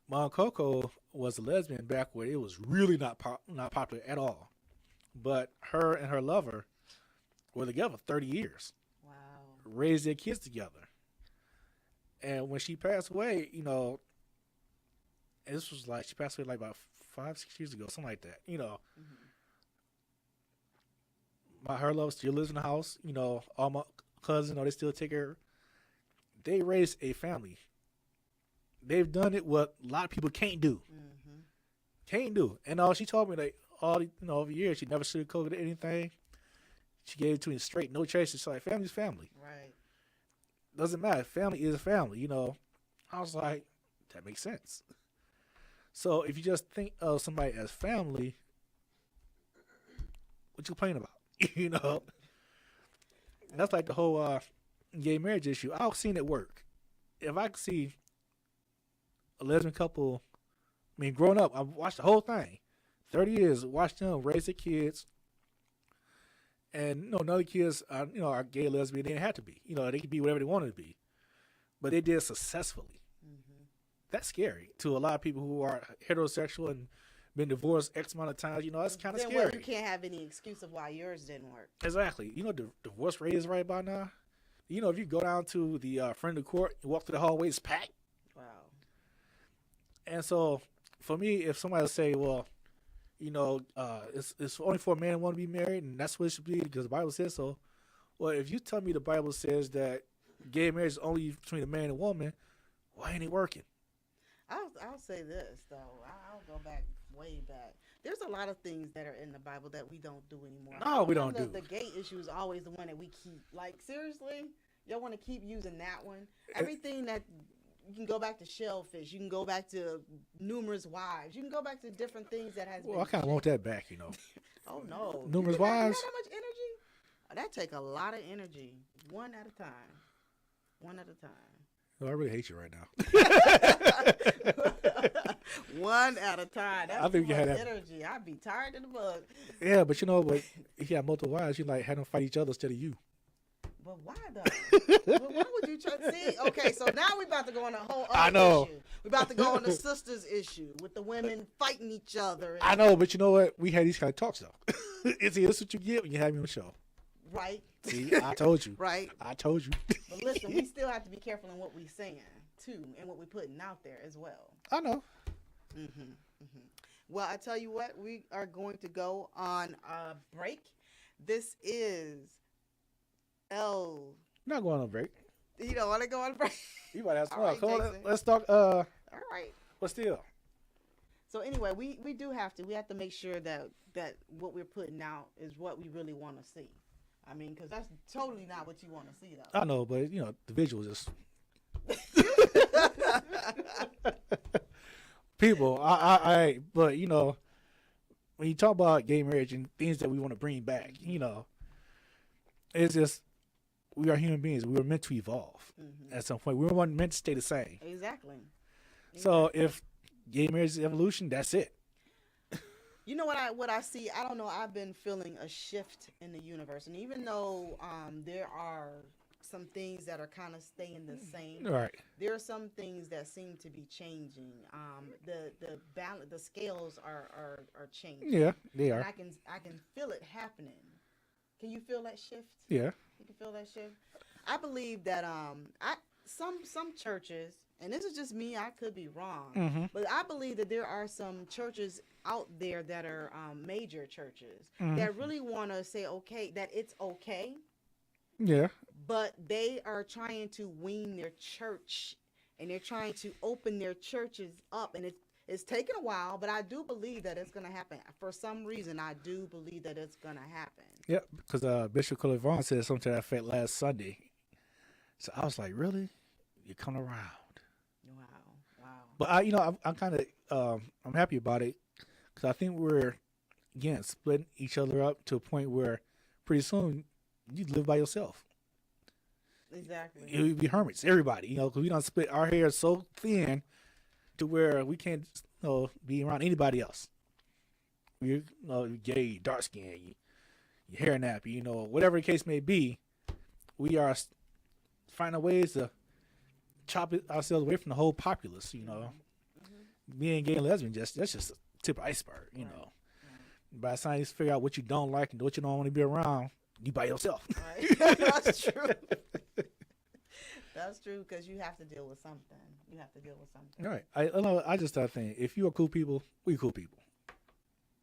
My Aunt Coco was a lesbian back when it was really not popular at all. But her and her lover were together 30 years. Wow. Raised their kids together. And when she passed away, this was like, she passed away like about 5-6 years ago, something like that, Mm-hmm. Her love still lives in the house. All my cousins, they still take her. They raised a family. They've done it what a lot of people can't do. Mm-hmm. Can't do. And she told me that over years, she never sugarcoated anything. She gave it to me straight, no chaser. She's like, family's family. Right. Doesn't matter. Family is family, I was like, that makes sense. So if you just think of somebody as family, what you complaining about? That's like the whole gay marriage issue. I've seen it work. If I could see a lesbian couple, growing up, I've watched the whole thing. 30 years, watched them raise their kids. And, none of the kids are gay or lesbian. They didn't have to be. They could be whatever they wanted to be. But they did successfully. Mm-hmm. That's scary to a lot of people who are heterosexual and been divorced X amount of times. That's kind of scary. Well, you can't have any excuse of why yours didn't work. Exactly. The divorce rate is right by now. If you go down to the front of the court and walk through the hallway, it's packed. Wow. And so, for me, if somebody say, well, it's only for a man to want to be married, and that's what it should be because the Bible says so. Well, if you tell me the Bible says that gay marriage is only between a man and woman, why ain't it working? I'll say this though. I'll go back way back. There's a lot of things that are in the Bible that we don't do anymore. No, we don't do. The gay issue is always the one that we keep. Like seriously, y'all want to keep using that one? Everything that. You can go back to shellfish. You can go back to numerous wives. You can go back to different things that has. Well, I kind of want that back, Oh no, numerous wives. That much energy? That take a lot of energy. One at a time. One at a time. No, I really hate you right now. One at a time. That's I think you had that energy. I'd be tired in the bug. Yeah, but but if you have multiple wives, you like have them fight each other instead of you. But why though? Why would you try? See, okay, so now we're about to go on a whole other issue. We're about to go on the sisters issue with the women fighting each other. I know, but you know what? We had these kind of talks though. It's this what you get when you have me on the show. Right. See, I told you. Right. I told you. But listen, we still have to be careful in what we're saying too, and what we're putting out there as well. I know. Mm-hmm. Mm-hmm. Well, I tell you what, we are going to go on a break. This is Not going on a break. You don't want to go on a break? You might have some. All right, Let's talk. All right. But still. So anyway, we have to make sure that what we're putting out is what we really want to see. I mean, because that's totally not what you want to see, though. I know, but the visuals just people. But when you talk about gay marriage and things that we want to bring back, it's just we are human beings. We were meant to evolve at some point. We weren't meant to stay the same. Exactly. So if gay marriage is evolution, that's it. You know what I see? I don't know. I've been feeling a shift in the universe, and even though there are some things that are kind of staying the same, right? There are some things that seem to be changing. The balance, the scales are changing. Yeah, they are. And I can feel it happening. Can you feel that shift? Yeah. You can feel that shift. I believe that some churches, and this is just me, I could be wrong, but I believe that there are some churches out there that are major churches that really want to say that it's okay. Yeah. But they are trying to wean their church, and they're trying to open their churches up, and it's taken a while, but I do believe that it's going to happen. For some reason, I do believe that it's going to happen. Yeah, because Bishop Kelly Greene said something to that effect last Sunday. So I was like, really? You're coming around. Wow. But I'm kind of I'm happy about it, because I think we're, again, splitting each other up to a point where pretty soon you live by yourself. Exactly. You'd be hermits, everybody, because we don't split our hair so thin to where we can't be around anybody else. You're gay, dark skin, your hair nappy, whatever the case may be, we are finding ways to chop ourselves away from the whole populace, Being gay and lesbian, that's just the tip of the iceberg, Right. By the time you figure out what you don't like and what you don't want to be around, you by yourself. Right. That's true. That's true, because you have to deal with something. Right. I just start thinking, if you are cool people, we cool people.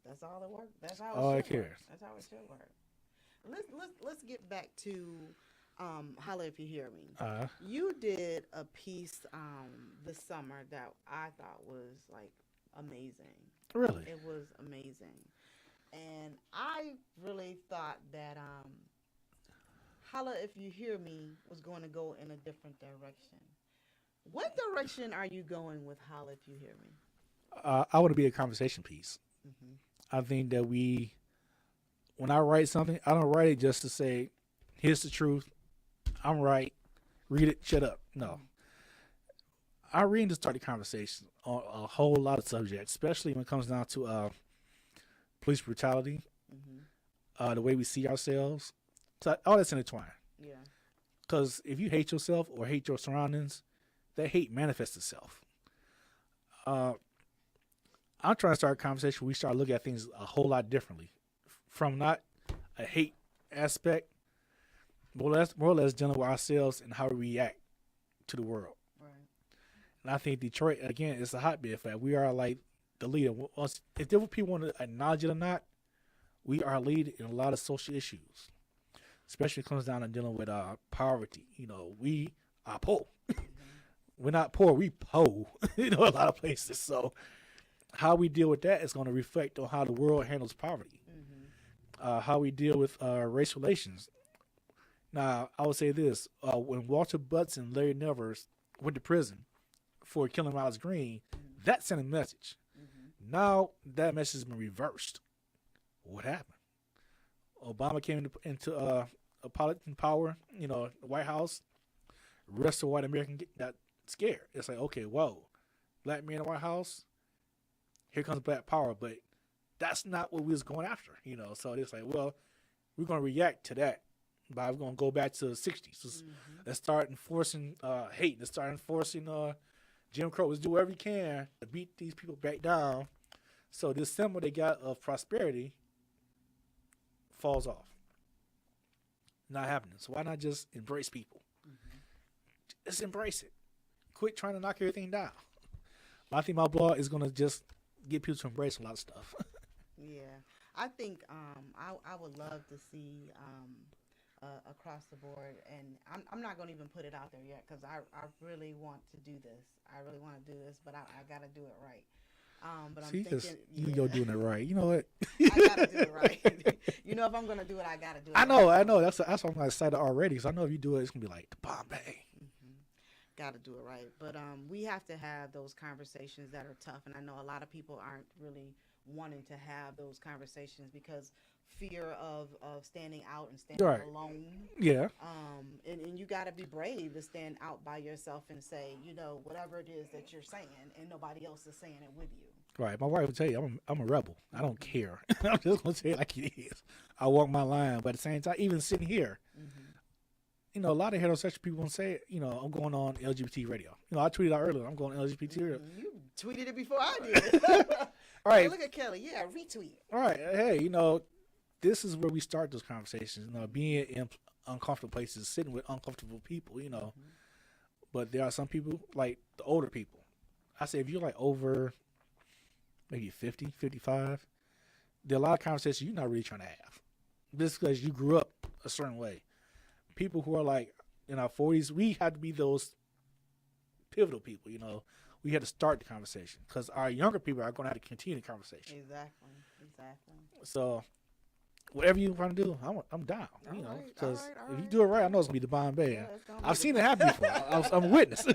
That's all it works. That's how all it it should work. cares. That's how it should work. Let's get back to Holla If You Hear Me. You did a piece this summer that I thought was like amazing. Really? It was amazing. And I really thought that Holla If You Hear Me was going to go in a different direction. What direction are you going with Holla If You Hear Me? I want to be a conversation piece. Mm-hmm. I think that when I write something, I don't write it just to say, here's the truth, I'm right, read it, shut up. No. I read to start the conversation on a whole lot of subjects, especially when it comes down to police brutality, the way we see ourselves. So all that's intertwined. Yeah. Because if you hate yourself or hate your surroundings, that hate manifests itself. I'm trying to start a conversation where we start looking at things a whole lot differently, from not a hate aspect, more or less dealing with ourselves and how we react to the world. Right. And I think Detroit, again, is a hotbed for that. We are like the leader. If different people want to acknowledge it or not, we are a lead in a lot of social issues, especially when it comes down to dealing with poverty. We are poor. We're not poor, we po. A lot of places. So how we deal with that is going to reflect on how the world handles poverty. How we deal with race relations. Now, I would say this. When Walter Butts and Larry Nevers went to prison for killing Miles Green, that sent a message. Now that message has been reversed. What happened? Obama came into a political power, the White House. The rest of white Americans got scared. It's like, okay, whoa, black man in the White House, here comes black power, but that's not what we was going after, So it's like, well, we're going to react to that by we're going to go back to the 60s. Let's start enforcing hate. Let's start enforcing Jim Crow. Let's do whatever we can to beat these people back down. So this symbol they got of prosperity falls off. Not happening. So why not just embrace people? Just embrace it. Quit trying to knock everything down. I think my blog is going to just get people to embrace a lot of stuff. Yeah. I think I would love to see across the board, and I'm not going to even put it out there yet because I really want to do this. I really want to do this, but I got to do it right. But See, I'm thinking, you're doing it right. You know what? I gotta do it right. You know, if I'm gonna do it, I gotta do it. I know. That's why I'm excited already. Because I know if you do it, it's gonna be like the Bombay. Got to do it right. But we have to have those conversations that are tough. And I know a lot of people aren't really wanting to have those conversations because fear of standing out and standing alone. Yeah. And you got to be brave to stand out by yourself and say, you know, whatever it is that you're saying and nobody else is saying it with you. Right. My wife would tell you, I'm a rebel. I don't care. I'm just going to say it like it is. I walk my line. But at the same time, even sitting here, you know, a lot of heterosexual people won't say, you know, I'm going on LGBT radio. You know, I tweeted out earlier, I'm going on LGBT radio. You tweeted it before I did. All right. Hey, look at Kelly. Yeah, retweet. All right. Hey, you know, this is where we start those conversations. You know, being in uncomfortable places, sitting with uncomfortable people, you know. But there are some people, like the older people. I say if you're like over maybe 50, 55, there are a lot of conversations you're not really trying to have. Just because you grew up a certain way. People who are like in our 40s, we have to be those pivotal people, you know. We had to start the conversation because our younger people are going to have to continue the conversation. Exactly. So whatever you want to do, I'm down, you know, because if you do it right, I know it's going to be the Bombay. Yeah, I've seen it happen before. I'm a witness.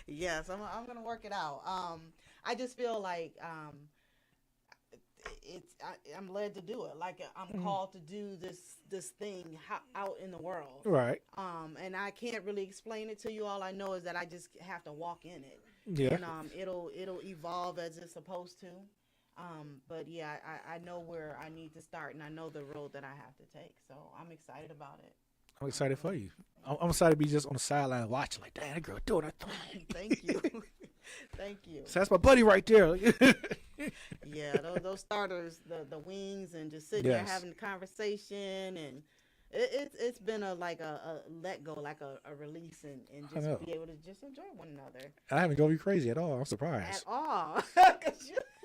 Yes, I'm going to work it out. I just feel like I'm led to do it. Like I'm called to do this thing out in the world. Right. And I can't really explain it to you. All I know is that I just have to walk in it. Yeah. And it'll evolve as it's supposed to. But yeah, I know where I need to start, and I know the road that I have to take. So I'm excited about it. I'm excited for you. I'm excited to be just on the sideline watching, like, damn, that girl doing her thing. Thank you. Thank you. So that's my buddy right there. Yeah, those starters, the wings, and just sitting there having a conversation, and it's been a let go, like a release, and just be able to just enjoy one another. I haven't drove you crazy at all. I'm surprised. At all.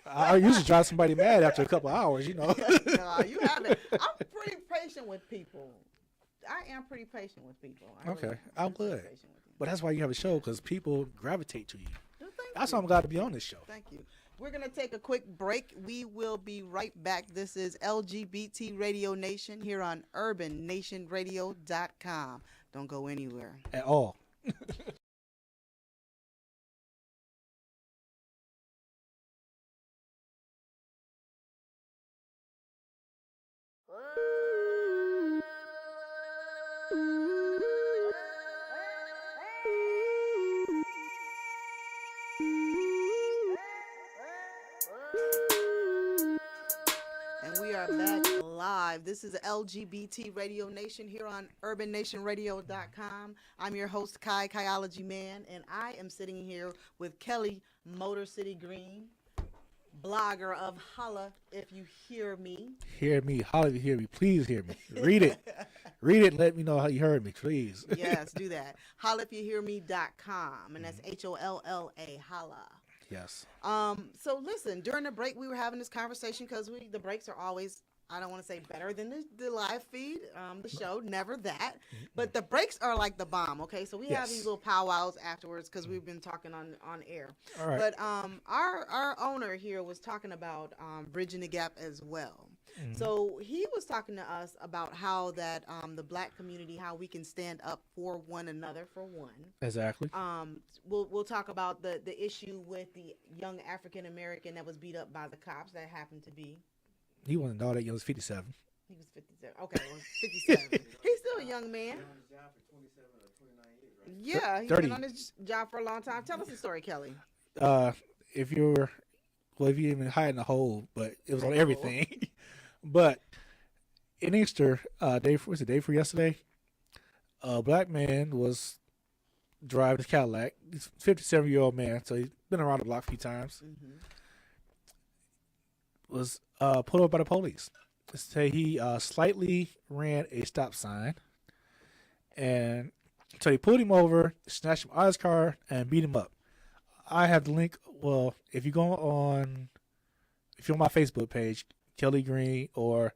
I usually drive somebody mad after a couple hours, you know. No, you haven't. I'm pretty patient with people. I am pretty patient with people. Okay, I'm good. But that's why you have a show, because people gravitate to you. Well, that's why I'm glad to be on this show. Thank you. We're going to take a quick break. We will be right back. This is LGBT Radio Nation here on UrbanNationRadio.com. Don't go anywhere. At all. Back live. This is LGBT Radio Nation here on UrbanNationRadio.com. I'm your host, Kai Kaiology Mann, and I am sitting here with Kelly Motor City Greene, blogger of Holla If You Hear Me. Hear me. Holla if you hear me. Please hear me. Read it. Read it and let me know how you heard me, please. Yes, do that. HollaIfYouHearMe.com, and that's HOLLA, Holla. Yes. So listen, during the break, we were having this conversation because the breaks are always, I don't want to say better than the live feed, the show, never that. But the breaks are like the bomb, okay? So we have these little powwows afterwards because we've been talking on air. All right. But our owner here was talking about bridging the gap as well. Mm-hmm. So he was talking to us about how that the Black community, how we can stand up for one another, for one. Exactly. We'll talk about the issue with the young African American that was beat up by the cops. That happened to be. He wasn't all that young. He was 57. He was 57. Okay, well, 57. He's still a young man. Yeah, he's been on this job for a long time. Tell us the story, Kelly. If you even hiding the hole, but it was on everything. But in Easter, day for yesterday, a black man was driving his Cadillac. He's a 57-year-old man, so he's been around the block a few times. Mm-hmm. Was pulled over by the police. Say he slightly ran a stop sign, and so he pulled him over, snatched him out of his car, and beat him up. I have the link. Well, if you're on my Facebook page, Kelly Greene, or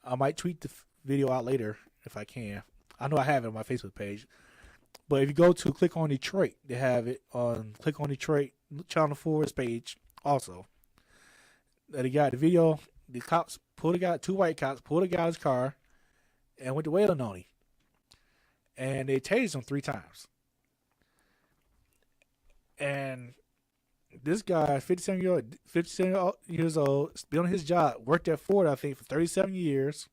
I might tweet the video out later if I can. I know I have it on my Facebook page. But if you go to Click on Detroit, they have it on Click on Detroit Channel 4's page also. They got the video. The cops pulled the guy, 2 white cops pulled the guy out of his car and went to wailing on him. And they tased him 3 times. And this guy, 57 years old, been on his job, worked at Ford, I think, for 37 years.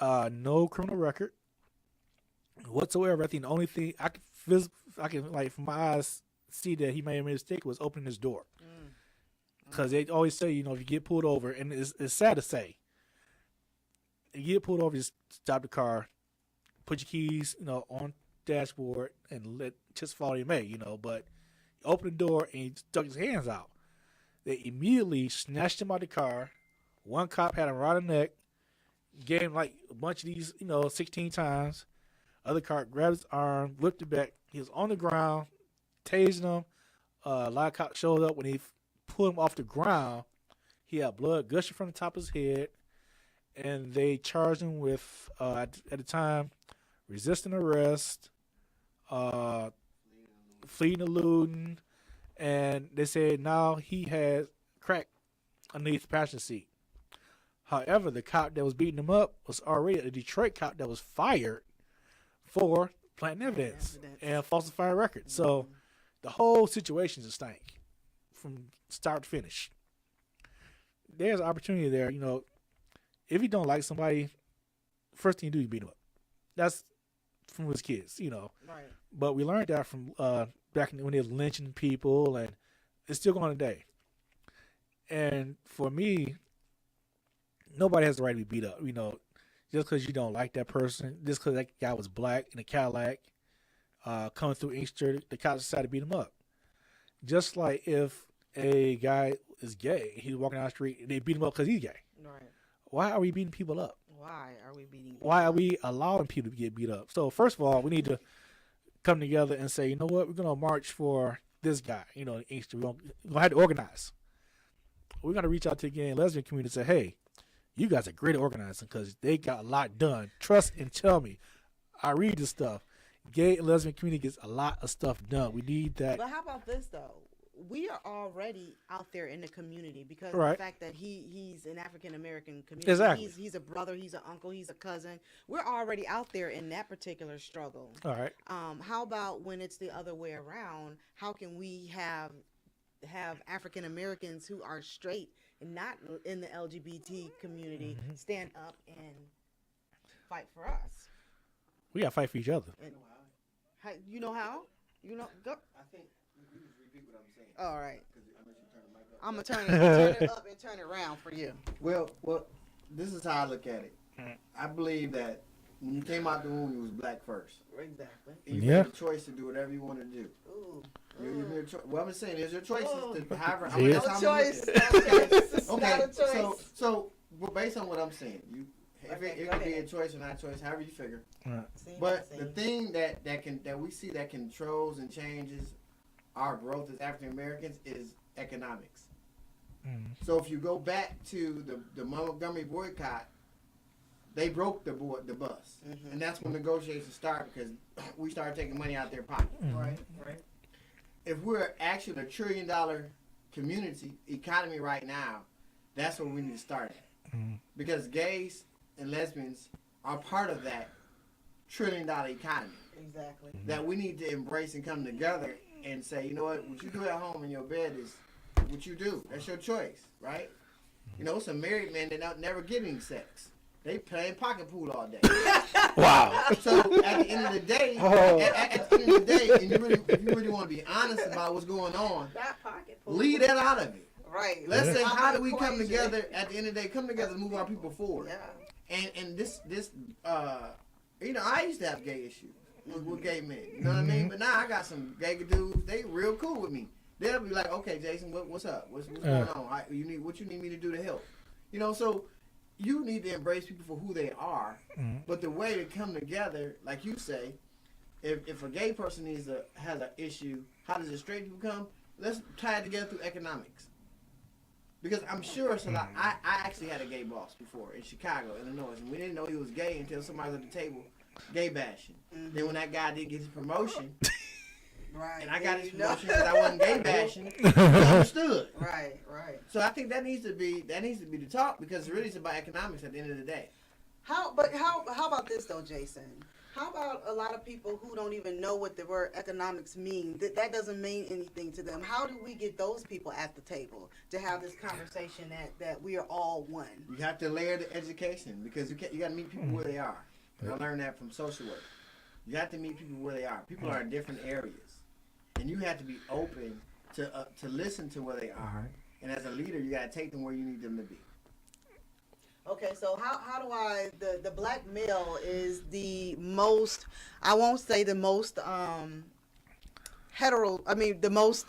No criminal record whatsoever. I think the only thing I can like from my eyes see that he may have made a mistake was opening his door. Because they always say, if you get pulled over, and it's sad to say, you get pulled over, just stop the car, put your keys, on the dashboard, and let just follow you may, but he opened the door and he stuck his hands out. They immediately snatched him out of the car. One cop had him around the neck, gave him like a bunch of these, 16 times. Other cop grabbed his arm, whipped it back. He was on the ground, tasing him. A lot of cops showed up when he pulled him off the ground. He had blood gushing from the top of his head, and they charged him with, at the time, resisting arrest, fleeing, eluding, and they said now he had crack underneath the passenger seat. However, the cop that was beating him up was already a Detroit cop that was fired for planting evidence and falsifying records. So the whole situation is a stank from start to finish. There's an opportunity there. If you don't like somebody, first thing you do, you beat them up. That's from his kids, Right. But we learned that from back when they were lynching people, and it's still going today. And for me, nobody has the right to be beat up, just because you don't like that person, just because that guy was black in a Cadillac, coming through Inkster, the cops decided to beat him up. Just like if a guy is gay, he's walking down the street, and they beat him up because he's gay. Right. Why are we beating people up? Why are we allowing people to get beat up? So first of all, we need to come together and say, you know what, we're going to march for this guy, Inkster. We're going to have to organize. We're going to reach out to the gay and lesbian community and say, hey, you guys are great at organizing because they got a lot done. Trust and tell me. I read this stuff. Gay and lesbian community gets a lot of stuff done. We need that. But how about this, though? We are already out there in the community because right. of the fact that he's an African-American community. Exactly. He's a brother, he's an uncle, he's a cousin. We're already out there in that particular struggle. All right. How about when it's the other way around? How can we have African-Americans who are straight and not in the LGBT community stand up and fight for us? We got to fight for each other. And, you know how? Go. I think you just repeat what I'm saying. All right. I'm going to turn turn it up and turn it around for you. Well, this is how I look at it. I believe that when you came out the womb, you was black first. Exactly. And you made a choice to do whatever you want to do. Ooh. You made a choice. Well, I'm just saying, there's your choices. However, no choice. Okay. So, based on what I'm saying, it could be a choice or not a choice, however you figure. Right. But the thing that we see that controls and changes our growth as African Americans is economics. So if you go back to the Montgomery boycott, they broke the bus, and that's when negotiations started because we started taking money out their pocket. Right. If we're actually a $1 trillion economy right now, that's where we need to start at, because gays and lesbians are part of that $1 trillion economy. Exactly. That we need to embrace and come together and say, you know what you do at home in your bed is what you do. That's your choice, right? Some married men that never get any sex. They playing pocket pool all day. Wow. So at the end of the day, at the end of the day, and if you really want to be honest about what's going on, that pocket pool. Leave that out of it. Right. Let's say, how do we come together at the end of the day? Come together and move our people forward. Yeah. And this I used to have gay issues with gay men. You know what I mean? But now I got some gay dudes. They real cool with me. They'll be like, okay, Jason, what's up? What's going on? What you need me to do to help? So you need to embrace people for who they are. But the way to come together, like you say, if a gay person has an issue, how does a straight people come? Let's tie it together through economics. Because I'm sure, I actually had a gay boss before in Chicago, Illinois, and we didn't know he was gay until somebody was at the table gay bashing. Then when that guy did get his promotion, Right. and I got his promotion because I wasn't gay bashing, he understood. Right. So I think that needs to be the talk, because really it's about economics at the end of the day. How about this though, Jason? How about a lot of people who don't even know what the word economics means? That doesn't mean anything to them. How do we get those people at the table to have this conversation that we are all one? You have to layer the education, because you got to meet people where they are. And I learned that from social work. You have to meet people where they are. People are in different areas, and you have to be open to listen to where they are. And as a leader, you got to take them where you need them to be. Okay, so how do the black male is the most, I won't say the most the most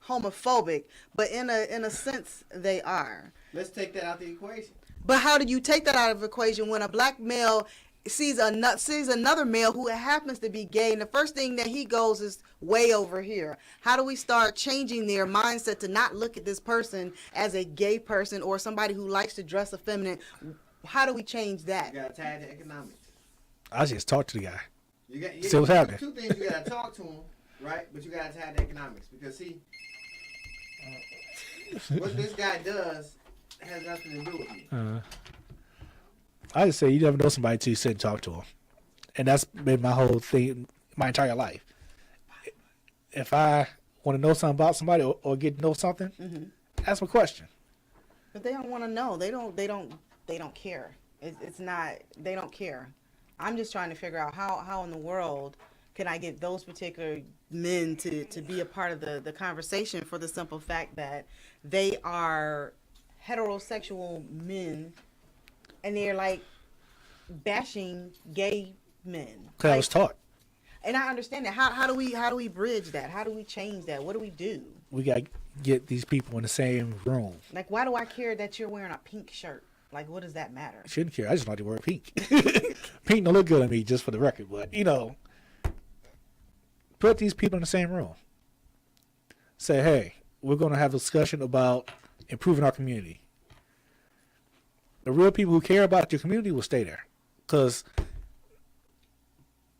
homophobic, but in a sense they are. Let's take that out of the equation. But how do you take that out of the equation when a black male sees another male who happens to be gay, and the first thing that he goes is way over here? How do we start changing their mindset to not look at this person as a gay person or somebody who likes to dress effeminate? How do we change that? You got to tie it to economics. I just talk to the guy. You see what's happening. Two things: you got to talk to him, right? But you got to tie it to economics, because see, what this guy does has nothing to do with you. I just say you never know somebody until you sit and talk to them, and that's been my whole thing, my entire life. If I want to know something about somebody or get to know something, ask them a question. But they don't want to know. They don't care. It's not. They don't care. I'm just trying to figure out how in the world can I get those particular men to be a part of the conversation, for the simple fact that they are heterosexual men. And they're like bashing gay men. Because I was taught. And I understand that. How do we bridge that? How do we change that? What do we do? We got to get these people in the same room. Like, why do I care that you're wearing a pink shirt? Like, what does that matter? I shouldn't care. I just like to wear pink. Pink don't look good on me, just for the record. But, put these people in the same room. Say, hey, we're going to have a discussion about improving our community. The real people who care about your community will stay there, because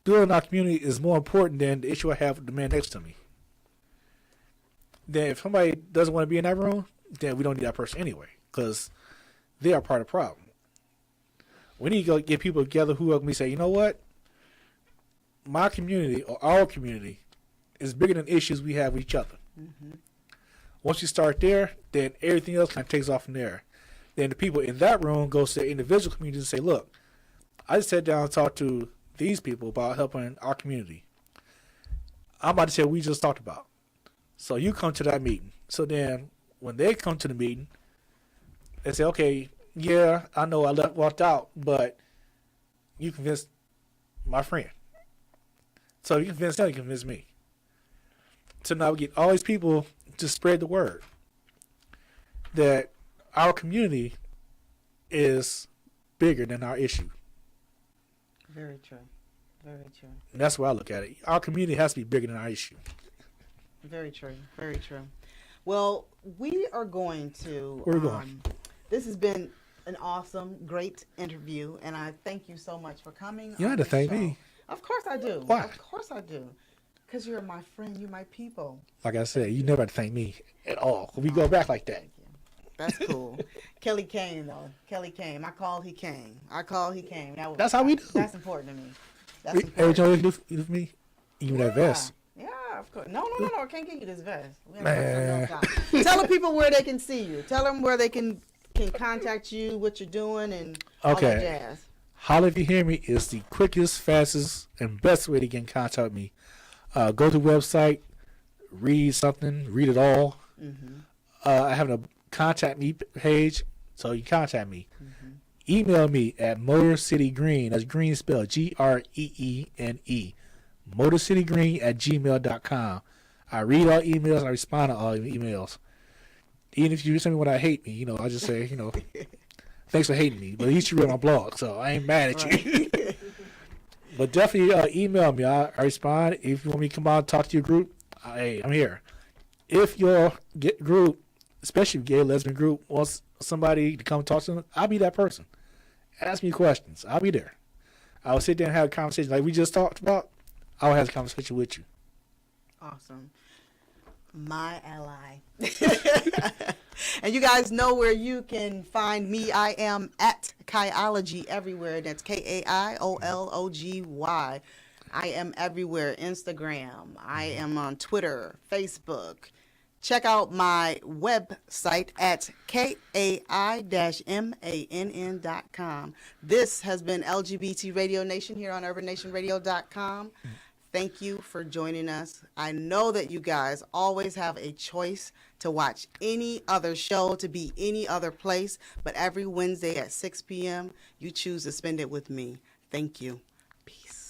building our community is more important than the issue I have with the man next to me. Then if somebody doesn't want to be in that room, then we don't need that person anyway, because they are part of the problem. We need to go get people together who are going to say, you know what? My community or our community is bigger than issues we have with each other. Once you start there, then everything else kind of takes off from there. Then the people in that room go to the individual communities and say, look, I just sat down and talked to these people about helping our community. I'm about to say what we just talked about. So you come to that meeting. So then when they come to the meeting, they say, okay, yeah, I know I walked out, but you convinced my friend. So you convince them, you convince me. So now we get all these people to spread the word that our community is bigger than our issue. Very true. Very true. And that's why I look at it. Our community has to be bigger than our issue. Very true. Very true. Well, we are going to... Where are we going? This has been an awesome, great interview, and I thank you so much for coming. You don't have to thank me. Of course I do. Why? Of course I do. Because you're my friend. You're my people. Like I said, you never have to thank me at all. We go back like that. That's cool. Kelly came, though. Kelly came. I called, he came. That's how we do. That's important to me. That's Every important. time you do for me, even that vest. Yeah, of course. No. I can't give you this vest. Man. Tell the people where they can see you. Tell them where they can contact you, what you're doing, and all that jazz. Holla If You Hear Me is the quickest, fastest, and best way to get in contact with me. Go to the website, read it all. I have a contact me page, so you can contact me. Email me at motorcitygreen, that's green spelled Greene, motorcitygreen@gmail.com. I read all emails, I respond to all emails. Even if you send me when I hate me, I just say, thanks for hating me, but at least you read my blog, so I ain't mad at you. But definitely email me. I respond. If you want me to come out and talk to your group, hey, I'm here. If your group, especially gay lesbian group, wants somebody to come talk to them, I'll be that person. Ask me questions. I'll be there. I will sit there and have a conversation like we just talked about. I will have a conversation with you. Awesome. My ally. And you guys know where you can find me. I am at Kaiology everywhere. That's Kaiology. I am everywhere. Instagram. I am on Twitter, Facebook. Check out my website at kai-mann.com. This has been LGBT Radio Nation here on urbannationradio.com. Thank you for joining us. I know that you guys always have a choice to watch any other show, to be any other place, but every Wednesday at 6 p.m., you choose to spend it with me. Thank you. Peace.